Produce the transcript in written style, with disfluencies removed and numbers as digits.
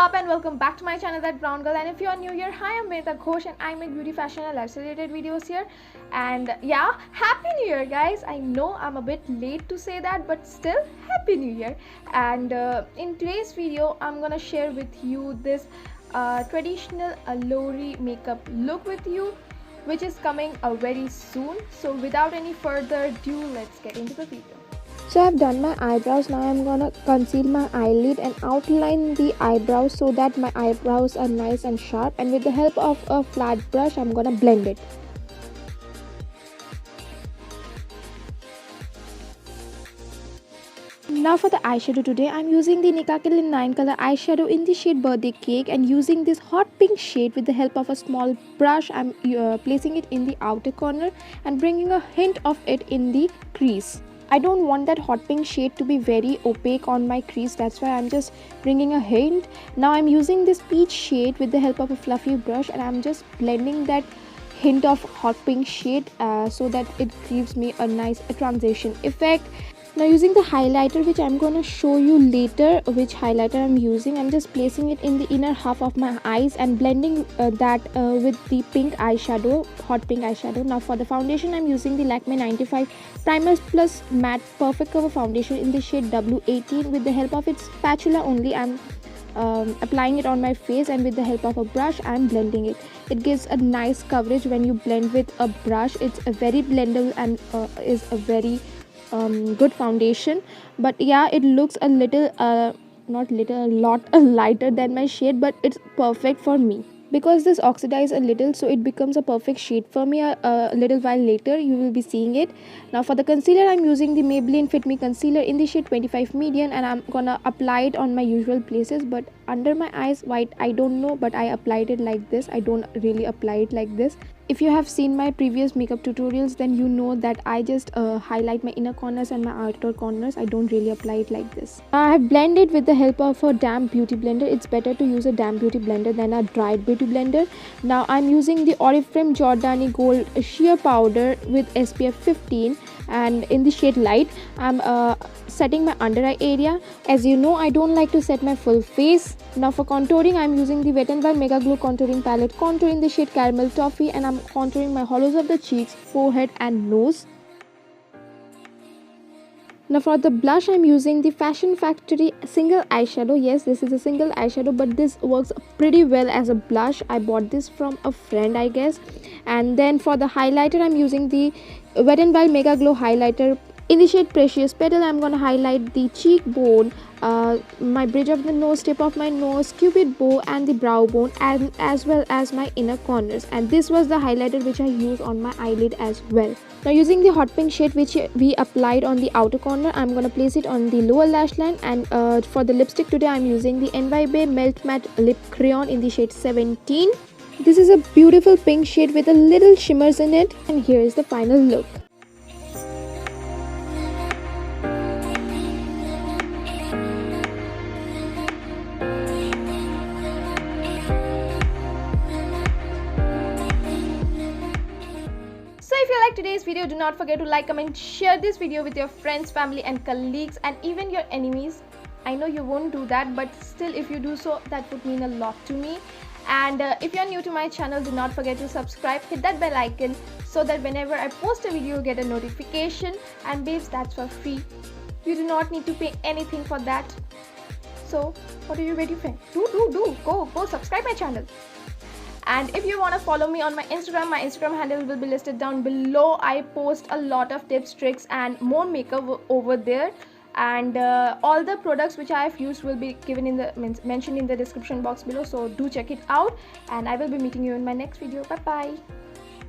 up and welcome back to my channel, That Brown Girl. And if you're new here, hi, I'm Venita Ghosh and I make beauty, fashion and lifestyle related videos here. And yeah, happy new year guys. I know I'm a bit late to say that, but still happy new year. And in today's video I'm gonna share with you this traditional Lori makeup look with you, which is coming very soon. So without any further ado, let's get into the video. So I've done my eyebrows. Now I'm gonna conceal my eyelid and outline the eyebrows so that my eyebrows are nice and sharp, and with the help of a flat brush I'm gonna blend it. Now for the eyeshadow today, I'm using the Nikakil in 9 color eyeshadow in the shade Birthday Cake, and using this hot pink shade with the help of a small brush, I'm placing it in the outer corner and bringing a hint of it in the crease. I don't want that hot pink shade to be very opaque on my crease, that's why I'm just bringing a hint. Now I'm using this peach shade with the help of a fluffy brush, and I'm just blending that hint of hot pink shade so that it gives me a nice transition effect. Now using the highlighter, which I'm going to show you later which highlighter I'm using, I'm just placing it in the inner half of my eyes and blending that with the pink eyeshadow, hot pink eyeshadow. Now for the foundation, I'm using the Lakme 95 Primer Plus Matte Perfect Cover Foundation in the shade W18. With the help of its spatula only, I'm applying it on my face, and with the help of a brush I'm blending it. It gives a nice coverage when you blend with a brush. It's a very blendable and is a very good foundation. But yeah, it looks a little not little, a lot lighter than my shade, but it's perfect for me because this oxidize a little, so it becomes a perfect shade for me. A little while later you will be seeing it. Now for the concealer, I'm using the Maybelline Fit Me concealer in the shade 25 medium, and I'm gonna apply it on my usual places, but under my eyes, white, I don't know, but I applied it like this. I don't really apply it like this. If you have seen my previous makeup tutorials, then you know that I just highlight my inner corners and my outer corners. I don't really apply it like this. I have blended with the help of a damp beauty blender. It's better to use a damp beauty blender than a dried beauty blender. Now I'm using the Oriflame Jordani Gold Sheer Powder with SPF 15, and in the shade Light, I'm setting my under eye area. As you know, I don't like to set my full face. Now for contouring, I'm using the Wet n Wild Mega Glow Contouring Palette Contour in the shade Caramel Toffee, and I'm contouring my hollows of the cheeks, forehead and nose. Now for the blush, I'm using the Fashion Factory single eyeshadow. Yes, this is a single eyeshadow, but this works pretty well as a blush. I bought this from a friend, I guess. And then for the highlighter, I'm using the Wet n Wild Mega Glow highlighter in the shade Precious Petal. I'm going to highlight the cheekbone, my bridge of the nose, tip of my nose, cupid bow, and the brow bone, and as well as my inner corners. And this was the highlighter which I use on my eyelid as well. Now using the hot pink shade which we applied on the outer corner, I'm going to place it on the lower lash line. And for the lipstick today, I'm using the NYB Melt Matte Lip Crayon in the shade 17. This is a beautiful pink shade with a little shimmers in it, and here is the final look. So if you like today's video, do not forget to like, comment, share this video with your friends, family and colleagues, and even your enemies. I know you won't do that, but still if you do so, that would mean a lot to me. And if you're new to my channel, do not forget to subscribe, hit that bell icon so that whenever I post a video, you get a notification. And babes, that's for free. You do not need to pay anything for that. So what are you waiting for? Go subscribe my channel. And if you want to follow me on my Instagram handle will be listed down below. I post a lot of tips, tricks and more makeup over there, and all the products which I have used will be given in the mentioned in the description box below, so do check it out, and I will be meeting you in my next video. Bye bye.